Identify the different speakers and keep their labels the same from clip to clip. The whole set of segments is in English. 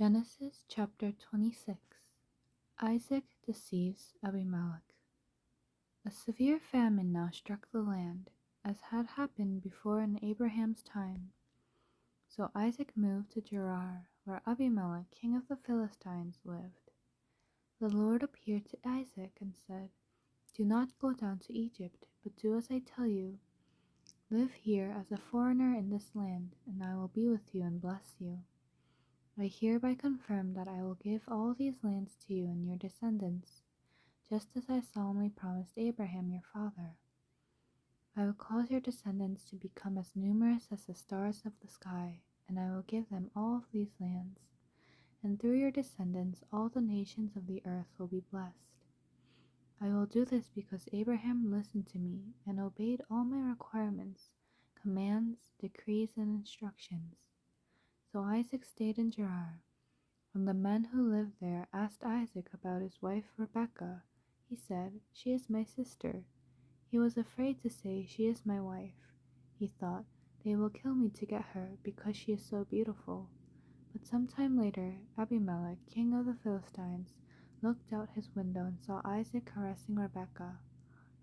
Speaker 1: Genesis chapter 26. Isaac deceives Abimelech. A severe famine now struck the land, as had happened before in Abraham's time. So Isaac moved to Gerar, where Abimelech, king of the Philistines, lived. The Lord appeared to Isaac and said, "Do not go down to Egypt, but do as I tell you. Live here as a foreigner in this land, and I will be with you and bless you. I hereby confirm that I will give all these lands to you and your descendants, just as I solemnly promised Abraham your father. I will cause your descendants to become as numerous as the stars of the sky, and I will give them all of these lands, and through your descendants all the nations of the earth will be blessed. I will do this because Abraham listened to me and obeyed all my requirements, commands, decrees, and instructions." So Isaac stayed in Gerar. When the men who lived there asked Isaac about his wife Rebekah, he said, "She is my sister." He was afraid to say, "She is my wife." He thought, "They will kill me to get her, because she is so beautiful." But some time later, Abimelech, king of the Philistines, looked out his window and saw Isaac caressing Rebekah.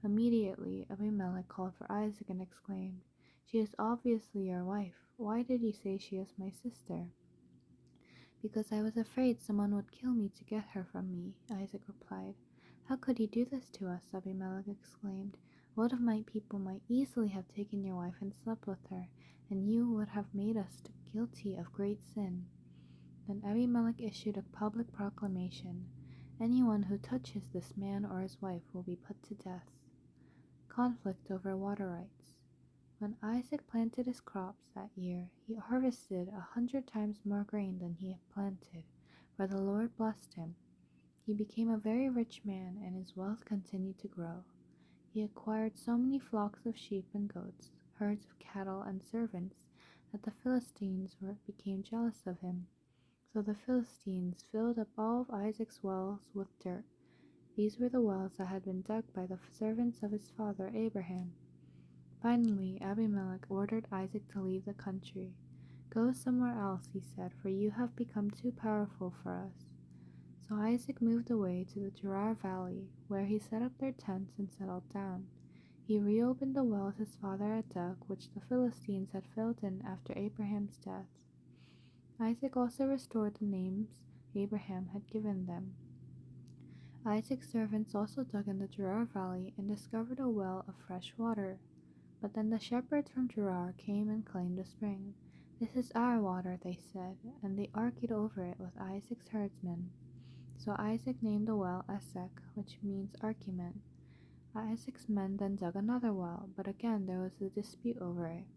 Speaker 1: Immediately, Abimelech called for Isaac and exclaimed, "She is obviously your wife. Why did you say she is my sister?" "Because I was afraid someone would kill me to get her from me," Isaac replied. "How could he do this to us?" Abimelech exclaimed. "One of my people might easily have taken your wife and slept with her, and you would have made us guilty of great sin." Then Abimelech issued a public proclamation: "Anyone who touches this man or his wife will be put to death." Conflict over water rights. When Isaac planted his crops that year, he harvested 100 times more grain than he had planted, for the Lord blessed him. He became a very rich man, and his wealth continued to grow. He acquired so many flocks of sheep and goats, herds of cattle, and servants, that the Philistines became jealous of him. So the Philistines filled up all of Isaac's wells with dirt. These were the wells that had been dug by the servants of his father Abraham. Finally, Abimelech ordered Isaac to leave the country. "Go somewhere else," he said, "for you have become too powerful for us." So Isaac moved away to the Gerar Valley, where he set up their tents and settled down. He reopened the wells his father had dug, which the Philistines had filled in after Abraham's death. Isaac also restored the names Abraham had given them. Isaac's servants also dug in the Gerar Valley and discovered a well of fresh water. But then the shepherds from Gerar came and claimed the spring. "This is our water," they said, and they argued over it with Isaac's herdsmen. So Isaac named the well Issac, which means argument. Isaac's men then dug another well, but again there was a dispute over it.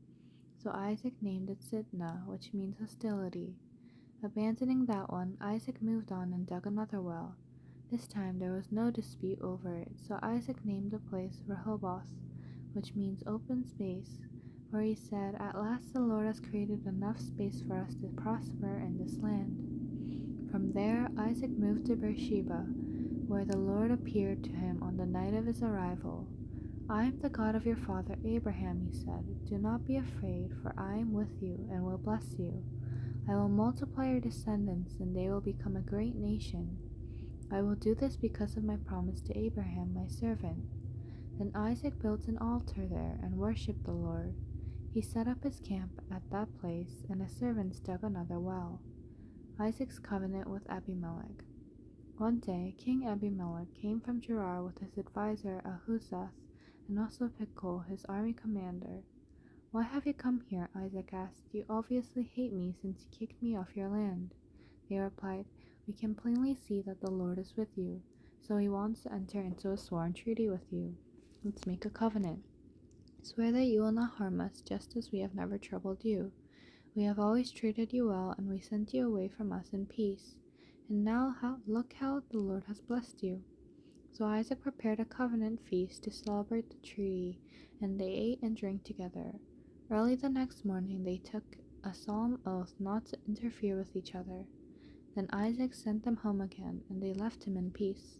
Speaker 1: So Isaac named it Sitnah, which means hostility. Abandoning that one, Isaac moved on and dug another well. This time there was no dispute over it, so Isaac named the place Rehoboth, which means open space, for he said, "At last the Lord has created enough space for us to prosper in this land." From there, Isaac moved to Beersheba, where the Lord appeared to him on the night of his arrival. "I am the God of your father Abraham," he said. "Do not be afraid, for I am with you and will bless you. I will multiply your descendants, and they will become a great nation. I will do this because of my promise to Abraham, my servant." Then Isaac built an altar there and worshipped the Lord. He set up his camp at that place, and his servants dug another well. Isaac's covenant with Abimelech. One day, King Abimelech came from Gerar with his advisor Ahuzzath and also Phicol, his army commander. "Why have you come here?" Isaac asked. "You obviously hate me since you kicked me off your land." They replied, "We can plainly see that the Lord is with you, so he wants to enter into a sworn treaty with you. Let's make a covenant. Swear that you will not harm us, just as we have never troubled you. We have always treated you well, and we sent you away from us in peace. And now look how the Lord has blessed you." So Isaac prepared a covenant feast to celebrate the treaty, and they ate and drank together. Early the next morning they took a solemn oath not to interfere with each other. Then Isaac sent them home again, and they left him in peace.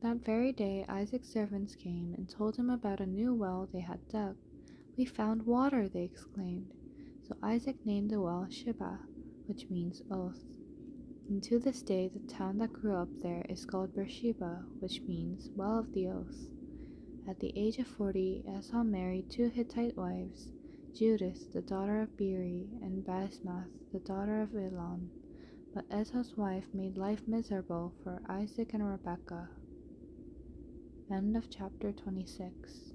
Speaker 1: That very day Isaac's servants came and told him about a new well they had dug. "We found water," they exclaimed. So Isaac named the well Shibah, which means oath. And to this day, the town that grew up there is called Beersheba, which means Well of the Oath. At the age of 40, Esau married two Hittite wives, Judith, the daughter of Beeri, and Basmath, the daughter of Elon. But Esau's wife made life miserable for Isaac and Rebekah. End of chapter 26.